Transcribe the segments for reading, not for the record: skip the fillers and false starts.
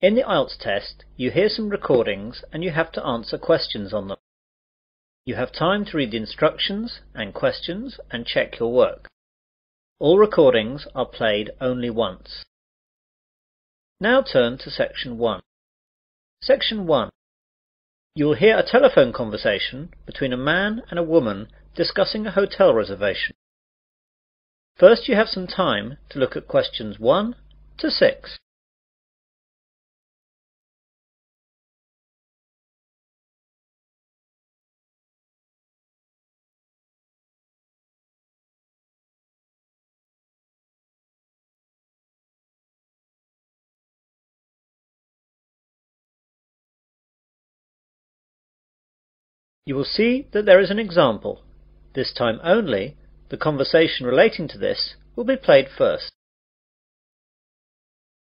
In the Ielts test, you hear some recordings and you have to answer questions on them. You have time to read the instructions and questions and check your work. All recordings are played only once. Now turn to Section 1. Section 1. You will hear a telephone conversation between a man and a woman discussing a hotel reservation. First, you have some time to look at questions 1 to 6. You will see that there is an example. This time only, the conversation relating to this will be played first.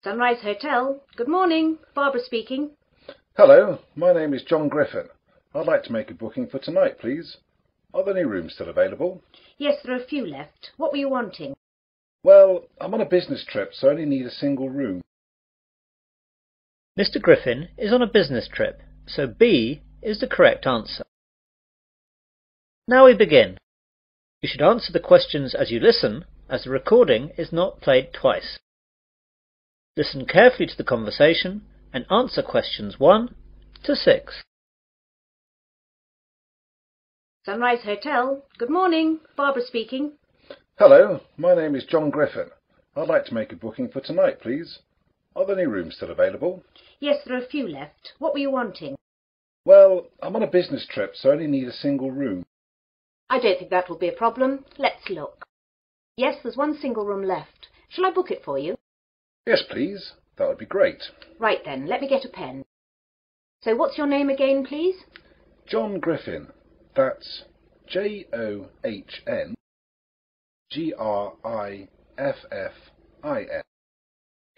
Sunrise Hotel. Good morning. Barbara speaking. Hello, my name is John Griffin. I'd like to make a booking for tonight, please. Are there any rooms still available? Yes, there are a few left. What were you wanting? Well, I'm on a business trip, so I only need a single room. Mr. Griffin is on a business trip, so B is the correct answer. Now we begin. You should answer the questions as you listen, as the recording is not played twice. Listen carefully to the conversation and answer questions 1 to 6. Sunrise Hotel. Good morning. Barbara speaking. Hello, my name is John Griffin. I'd like to make a booking for tonight, please. Are there any rooms still available? Yes, there are a few left. What were you wanting? Well, I'm on a business trip, so I only need a single room. I don't think that will be a problem. Let's look. Yes, there's one single room left. Shall I book it for you? Yes, please. That would be great. Right then, let me get a pen. So what's your name again, please? John Griffin. That's JOHN GRIFFIN.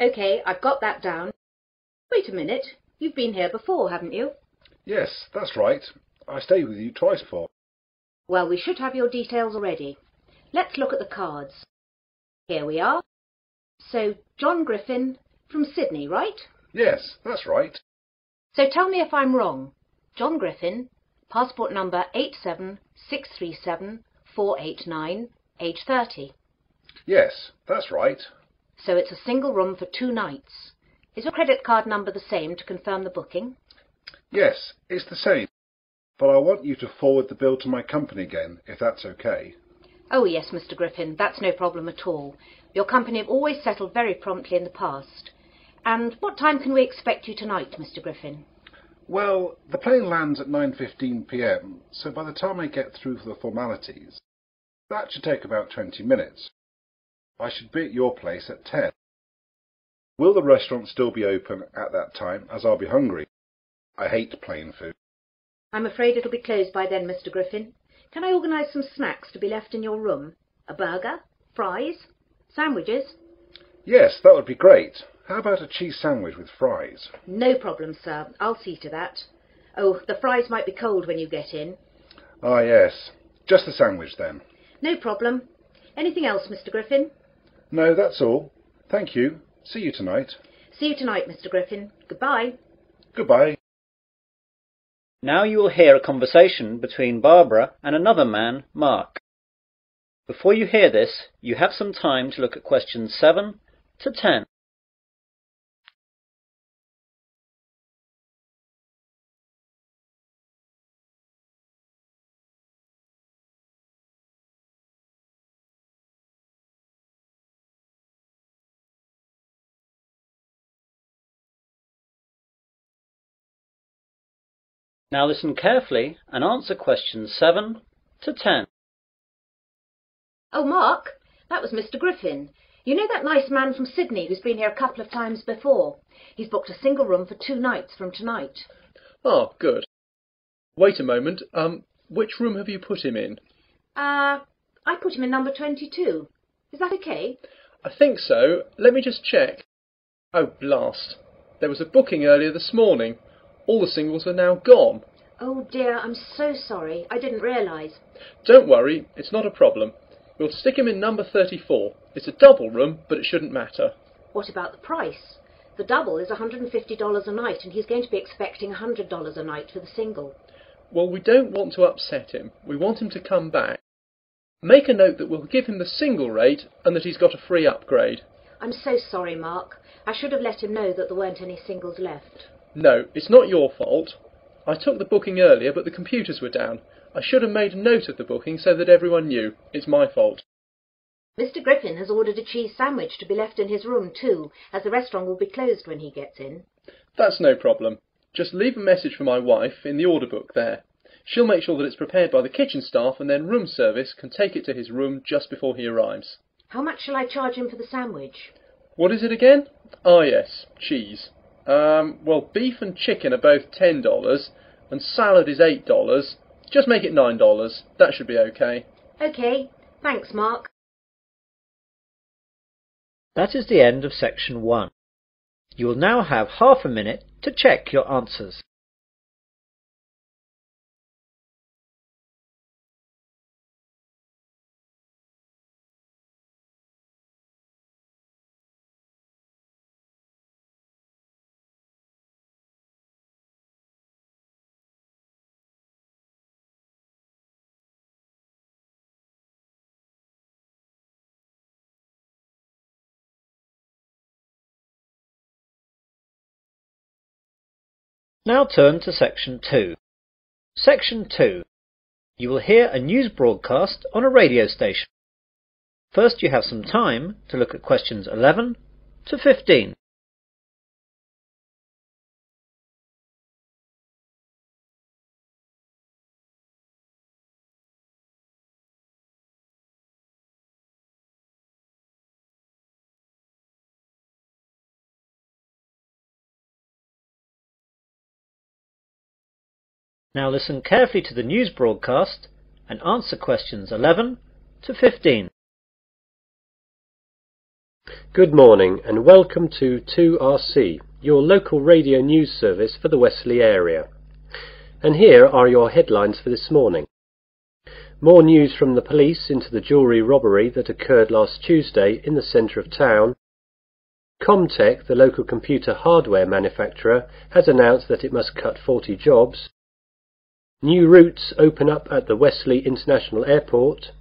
OK, I've got that down. Wait a minute. You've been here before, haven't you? Yes, that's right. I stayed with you twice before. Well, we should have your details already. Let's look at the cards. Here we are. So, John Griffin from Sydney, right? Yes, that's right. So tell me if I'm wrong. John Griffin, passport number 87637-489, age 30. Yes, that's right. So it's a single room for 2 nights. Is your credit card number the same to confirm the booking? Yes, it's the same. But I want you to forward the bill to my company again, if that's okay. Oh yes, Mr. Griffin, that's no problem at all. Your company have always settled very promptly in the past. And what time can we expect you tonight, Mr. Griffin? Well, the plane lands at 9:15 p.m, so by the time I get through for the formalities, that should take about 20 minutes. I should be at your place at 10. Will the restaurant still be open at that time, as I'll be hungry? I hate plain food. I'm afraid it'll be closed by then, Mr. Griffin. Can I organise some snacks to be left in your room? A burger? Fries? Sandwiches? Yes, that would be great. How about a cheese sandwich with fries? No problem, sir. I'll see to that. Oh, the fries might be cold when you get in. Ah, yes. Just the sandwich then. No problem. Anything else, Mr. Griffin? No, that's all. Thank you. See you tonight. See you tonight, Mr. Griffin. Goodbye. Goodbye. Now you will hear a conversation between Barbara and another man, Mark. Before you hear this, you have some time to look at questions 7 to 10. Now listen carefully and answer questions 7 to 10. Oh, Mark, that was Mr. Griffin. You know that nice man from Sydney who's been here a couple of times before? He's booked a single room for 2 nights from tonight. Oh, good. Wait a moment. Which room have you put him in? I put him in number 22. Is that okay? I think so. Let me just check. Oh, blast. There was a booking earlier this morning. All the singles are now gone. Oh dear, I'm so sorry. I didn't realise. Don't worry, it's not a problem. We'll stick him in number 34. It's a double room, but it shouldn't matter. What about the price? The double is $150 a night, and he's going to be expecting $100 a night for the single. Well, we don't want to upset him. We want him to come back. Make a note that we'll give him the single rate and that he's got a free upgrade. I'm so sorry, Mark. I should have let him know that there weren't any singles left. No, it's not your fault. I took the booking earlier, but the computers were down. I should have made a note of the booking so that everyone knew. It's my fault. Mr. Griffin has ordered a cheese sandwich to be left in his room too, as the restaurant will be closed when he gets in. That's no problem. Just leave a message for my wife in the order book there. She'll make sure that it's prepared by the kitchen staff, and then room service can take it to his room just before he arrives. How much shall I charge him for the sandwich? What is it again? Ah, yes, cheese. Well, beef and chicken are both $10, and salad is $8. Just make it $9. That should be okay. OK. Thanks, Mark. That is the end of section 1. You will now have half a minute to check your answers. Now turn to section 2. Section 2. You will hear a news broadcast on a radio station. First you have some time to look at questions 11 to 15. Now listen carefully to the news broadcast and answer questions 11 to 15. Good morning and welcome to 2RC, your local radio news service for the Wesley area. And here are your headlines for this morning. More news from the police into the jewellery robbery that occurred last Tuesday in the centre of town. Comtech, the local computer hardware manufacturer, has announced that it must cut 40 jobs. New routes open up at the Wesley International Airport.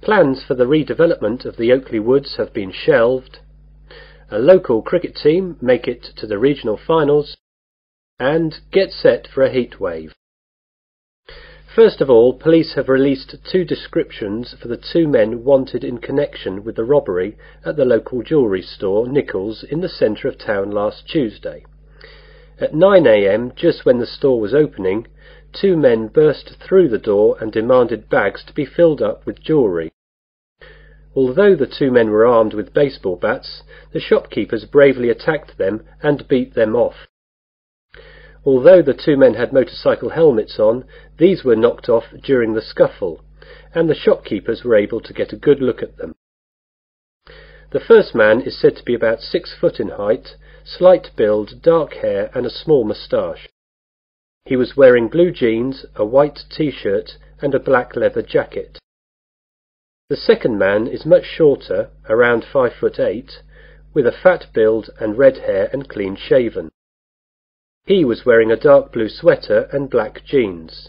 Plans for the redevelopment of the Oakley Woods have been shelved. A local cricket team make it to the regional finals. And get set for a heat wave. First of all, police have released 2 descriptions for the 2 men wanted in connection with the robbery at the local jewellery store Nichols in the centre of town last Tuesday. At 9 a.m, just when the store was opening, 2 men burst through the door and demanded bags to be filled up with jewellery. Although the 2 men were armed with baseball bats, the shopkeepers bravely attacked them and beat them off. Although the 2 men had motorcycle helmets on, these were knocked off during the scuffle, and the shopkeepers were able to get a good look at them. The first man is said to be about 6 foot in height, slight build, dark hair and a small moustache. He was wearing blue jeans, a white t-shirt and a black leather jacket. The second man is much shorter, around 5'8", with a fat build and red hair and clean shaven. He was wearing a dark blue sweater and black jeans.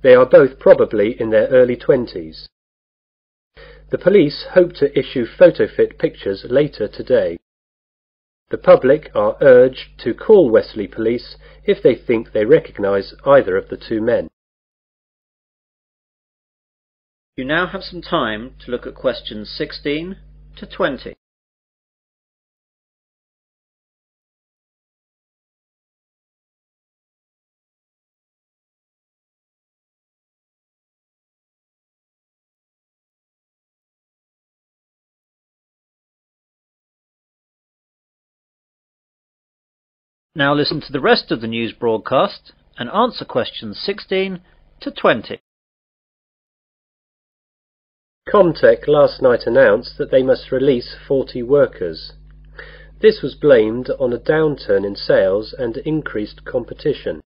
They are both probably in their early 20s. The police hope to issue photo-fit pictures later today. The public are urged to call Wesley Police if they think they recognise either of the 2 men. You now have some time to look at questions 16 to 20. Now listen to the rest of the news broadcast and answer questions 16 to 20. Comtech last night announced that they must release 40 workers. This was blamed on a downturn in sales and increased competition.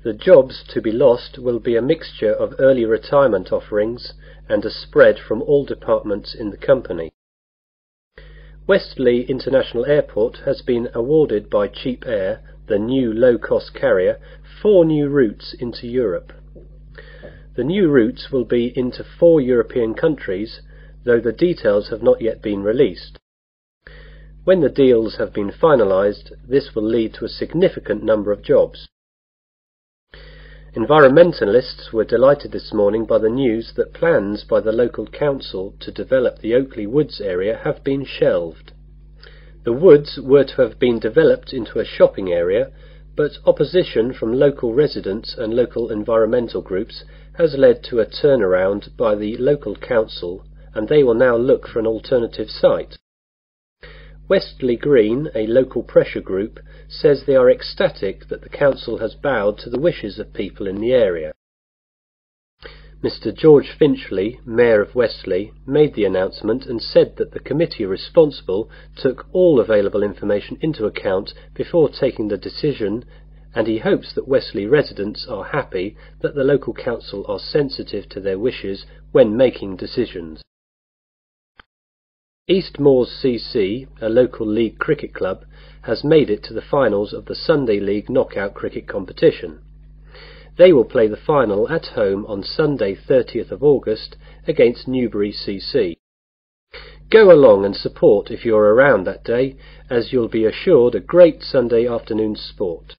The jobs to be lost will be a mixture of early retirement offerings and a spread from all departments in the company. Westley International Airport has been awarded by Cheap Air, the new low-cost carrier, 4 new routes into Europe. The new routes will be into 4 European countries, though the details have not yet been released. When the deals have been finalised, this will lead to a significant number of jobs. Environmentalists were delighted this morning by the news that plans by the local council to develop the Oakley Woods area have been shelved. The woods were to have been developed into a shopping area, but opposition from local residents and local environmental groups has led to a turnaround by the local council, and they will now look for an alternative site. Westley Green, a local pressure group, says they are ecstatic that the council has bowed to the wishes of people in the area. Mr. George Finchley, Mayor of Westley, made the announcement and said that the committee responsible took all available information into account before taking the decision, and he hopes that Westley residents are happy that the local council are sensitive to their wishes when making decisions. East Moors CC, a local league cricket club, has made it to the finals of the Sunday League knockout cricket competition. They will play the final at home on Sunday 30th of August against Newbury CC. Go along and support if you're around that day, as you'll be assured a great Sunday afternoon sport.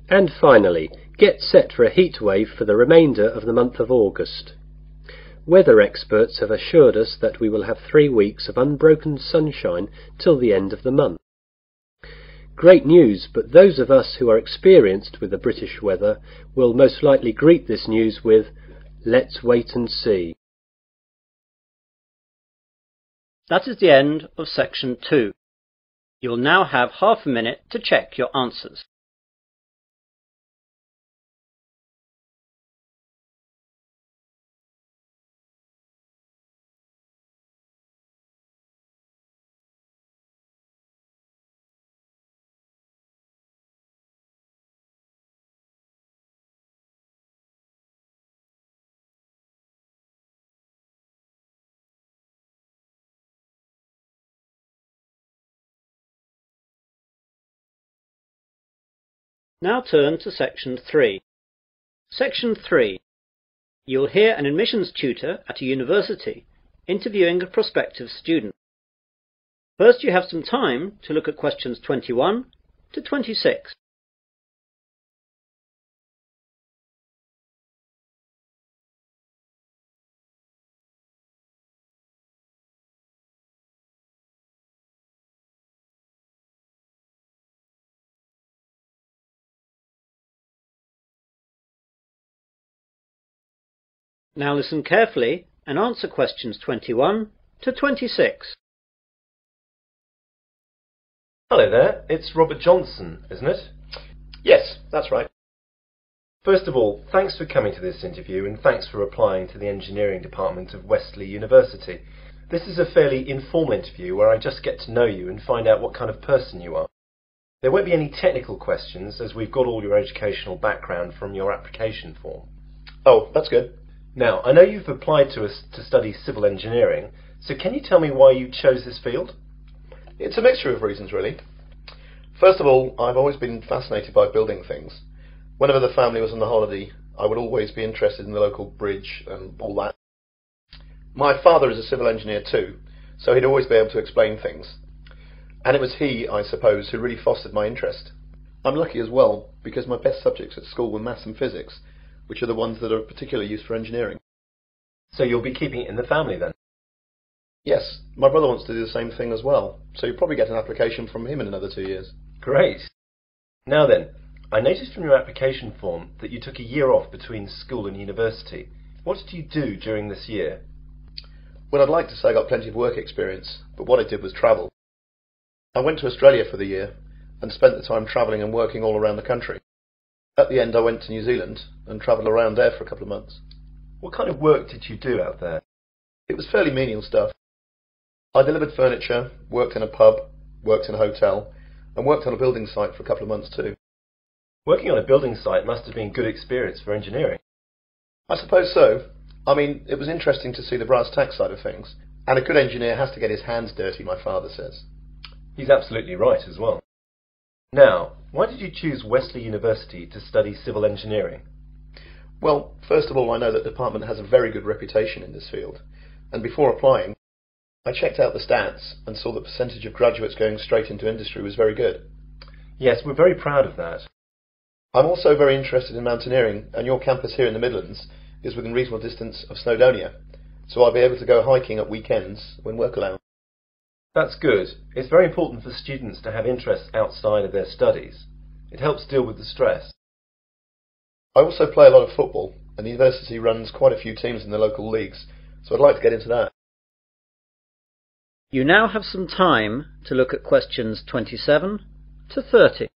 And finally, get set for a heatwave for the remainder of the month of August. Weather experts have assured us that we will have 3 weeks of unbroken sunshine till the end of the month. Great news, but those of us who are experienced with the British weather will most likely greet this news with, "Let's wait and see." That is the end of section 2. You will now have half a minute to check your answers. Now turn to section 3. Section 3. You will hear an admissions tutor at a university interviewing a prospective student. First you have some time to look at questions 21 to 26. Now listen carefully and answer questions 21 to 26. Hello there, it's Robert Johnson, isn't it? Yes, that's right. First of all, thanks for coming to this interview and thanks for applying to the engineering department of Westley University. This is a fairly informal interview where I just get to know you and find out what kind of person you are. There won't be any technical questions as we've got all your educational background from your application form. Oh, that's good. Now, I know you've applied to us to study civil engineering, so can you tell me why you chose this field? It's a mixture of reasons, really. First of all, I've always been fascinated by building things. Whenever the family was on the holiday, I would always be interested in the local bridge and all that. My father is a civil engineer too, so he'd always be able to explain things. And it was he, I suppose, who really fostered my interest. I'm lucky as well, because my best subjects at school were maths and physics, which are the ones that are of particular use for engineering. So you'll be keeping it in the family then? Yes, my brother wants to do the same thing as well, so you'll probably get an application from him in another 2 years. Great. Now then, I noticed from your application form that you took a year off between school and university. What did you do during this year? Well, I'd like to say I got plenty of work experience, but what I did was travel. I went to Australia for the year and spent the time travelling and working all around the country. At the end I went to New Zealand and travelled around there for a couple of months. What kind of work did you do out there? It was fairly menial stuff. I delivered furniture, worked in a pub, worked in a hotel, and worked on a building site for a couple of months too. Working on a building site must have been good experience for engineering. I suppose so. I mean, it was interesting to see the brass tack side of things, And a good engineer has to get his hands dirty, my father says. He's absolutely right as well. Now, why did you choose Wesley University to study civil engineering? Well, first of all, I know that the department has a very good reputation in this field. And before applying, I checked out the stats and saw the percentage of graduates going straight into industry was very good. Yes, we're very proud of that. I'm also very interested in mountaineering, and your campus here in the Midlands is within reasonable distance of Snowdonia, so I'll be able to go hiking at weekends when work allows. That's good. It's very important for students to have interests outside of their studies. It helps deal with the stress. I also play a lot of football, and the university runs quite a few teams in the local leagues, so I'd like to get into that. You now have some time to look at questions 27 to 30.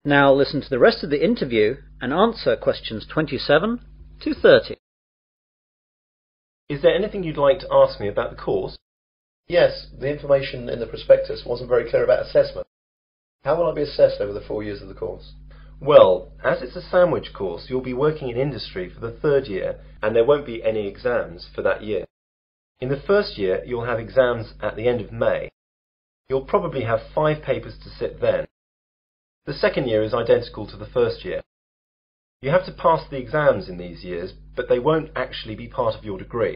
Now listen to the rest of the interview and answer questions 27 to 30. Is there anything you'd like to ask me about the course? Yes, the information in the prospectus wasn't very clear about assessment. How will I be assessed over the 4 years of the course? Well, as it's a sandwich course, you'll be working in industry for the 3rd year, and there won't be any exams for that year. In the 1st year, you'll have exams at the end of May. You'll probably have 5 papers to sit then. The 2nd year is identical to the 1st year. You have to pass the exams in these years, but they won't actually be part of your degree.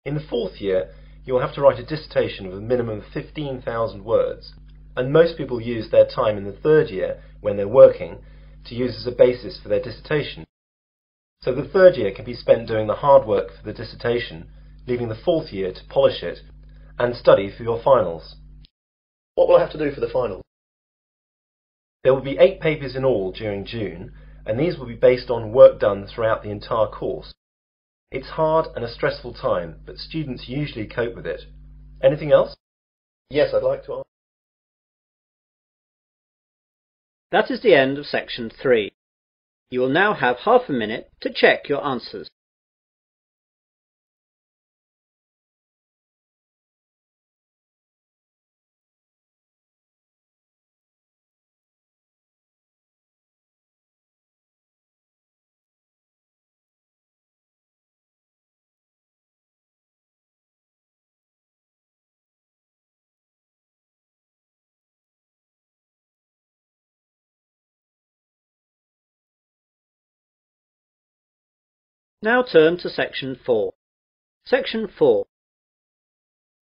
In the 4th year, you'll have to write a dissertation of a minimum of 15,000 words, and most people use their time in the 3rd year, when they're working, to use as a basis for their dissertation. So the 3rd year can be spent doing the hard work for the dissertation, leaving the 4th year to polish it, and study for your finals. What will I have to do for the final? There will be 8 papers in all during June, and these will be based on work done throughout the entire course. It's hard and a stressful time, but students usually cope with it. Anything else? Yes, I'd like to ask. That is the end of section 3. You will now have half a minute to check your answers. Now turn to section 4. Section 4.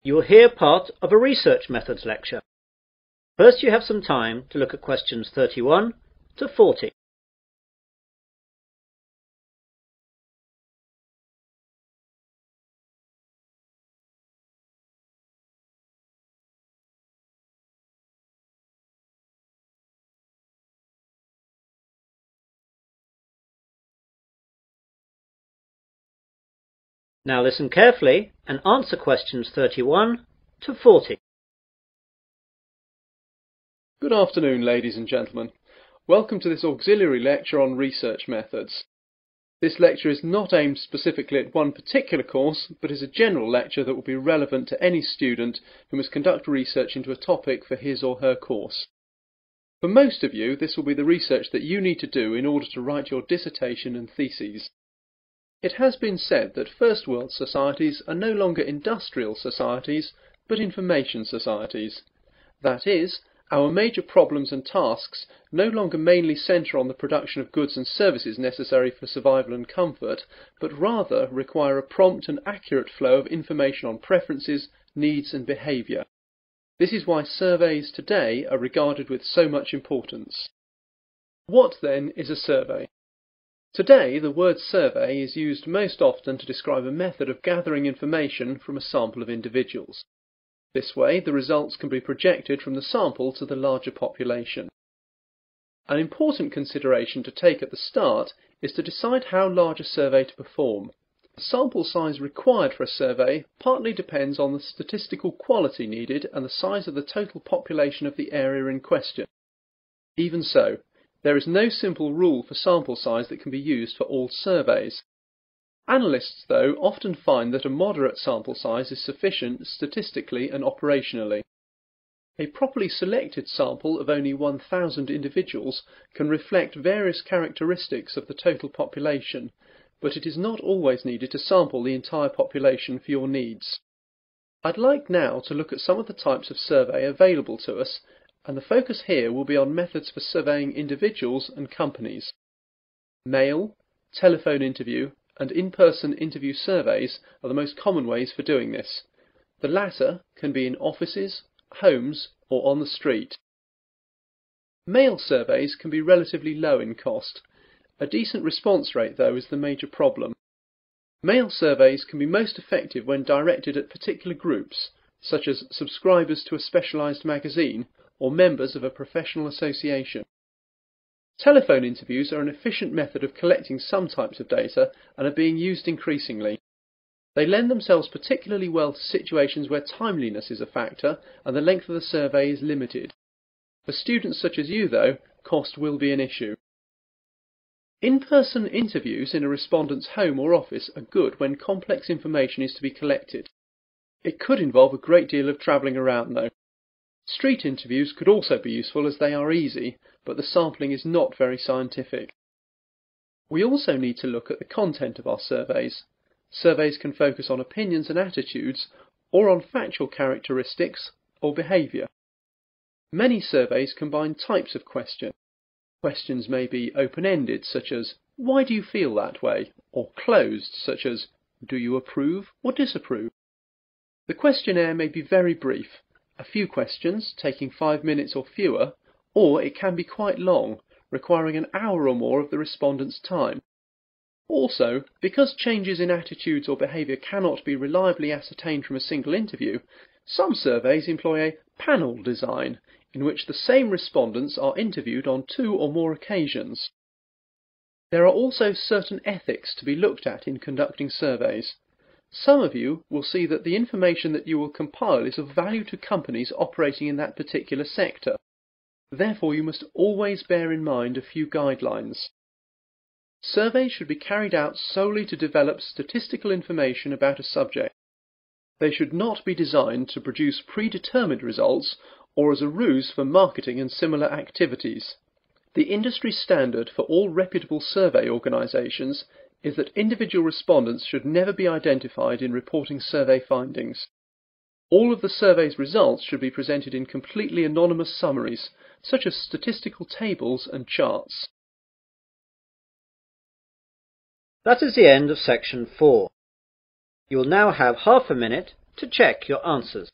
You will hear part of a research methods lecture. First you have some time to look at questions 31 to 40. Now listen carefully and answer questions 31 to 40. Good afternoon, ladies and gentlemen. Welcome to this auxiliary lecture on research methods. This lecture is not aimed specifically at one particular course, but is a general lecture that will be relevant to any student who must conduct research into a topic for his or her course. For most of you, this will be the research that you need to do in order to write your dissertation and theses. It has been said that First World societies are no longer industrial societies, but information societies. That is, our major problems and tasks no longer mainly centre on the production of goods and services necessary for survival and comfort, but rather require a prompt and accurate flow of information on preferences, needs and behaviour. This is why surveys today are regarded with so much importance. What then is a survey? Today, the word survey is used most often to describe a method of gathering information from a sample of individuals. This way, the results can be projected from the sample to the larger population. An important consideration to take at the start is to decide how large a survey to perform. The sample size required for a survey partly depends on the statistical quality needed and the size of the total population of the area in question. Even so, there is no simple rule for sample size that can be used for all surveys. Analysts, though, often find that a moderate sample size is sufficient statistically and operationally. A properly selected sample of only 1,000 individuals can reflect various characteristics of the total population, but it is not always needed to sample the entire population for your needs. I'd like now to look at some of the types of survey available to us, and the focus here will be on methods for surveying individuals and companies. Mail, telephone interview, and in-person interview surveys are the most common ways for doing this. The latter can be in offices, homes, or on the street. Mail surveys can be relatively low in cost. A decent response rate, though, is the major problem. Mail surveys can be most effective when directed at particular groups, such as subscribers to a specialised magazine or members of a professional association. Telephone interviews are an efficient method of collecting some types of data and are being used increasingly. They lend themselves particularly well to situations where timeliness is a factor and the length of the survey is limited. For students such as you, though, cost will be an issue. In-person interviews in a respondent's home or office are good when complex information is to be collected. It could involve a great deal of travelling around, though. Street interviews could also be useful as they are easy, but the sampling is not very scientific. We also need to look at the content of our surveys. Surveys can focus on opinions and attitudes, or on factual characteristics or behaviour. Many surveys combine types of question. Questions may be open-ended, such as, "Why do you feel that way?" or closed, such as, "Do you approve or disapprove?" The questionnaire may be very brief, a few questions, taking 5 minutes or fewer, or it can be quite long, requiring an hour or more of the respondent's time. Also, because changes in attitudes or behaviour cannot be reliably ascertained from a single interview, some surveys employ a panel design, in which the same respondents are interviewed on 2 or more occasions. There are also certain ethics to be looked at in conducting surveys. Some of you will see that the information that you will compile is of value to companies operating in that particular sector. Therefore, you must always bear in mind a few guidelines. Surveys should be carried out solely to develop statistical information about a subject. They should not be designed to produce predetermined results or as a ruse for marketing and similar activities. The industry standard for all reputable survey organisations is that individual respondents should never be identified in reporting survey findings. All of the survey's results should be presented in completely anonymous summaries, such as statistical tables and charts. That is the end of section 4. You will now have half a minute to check your answers.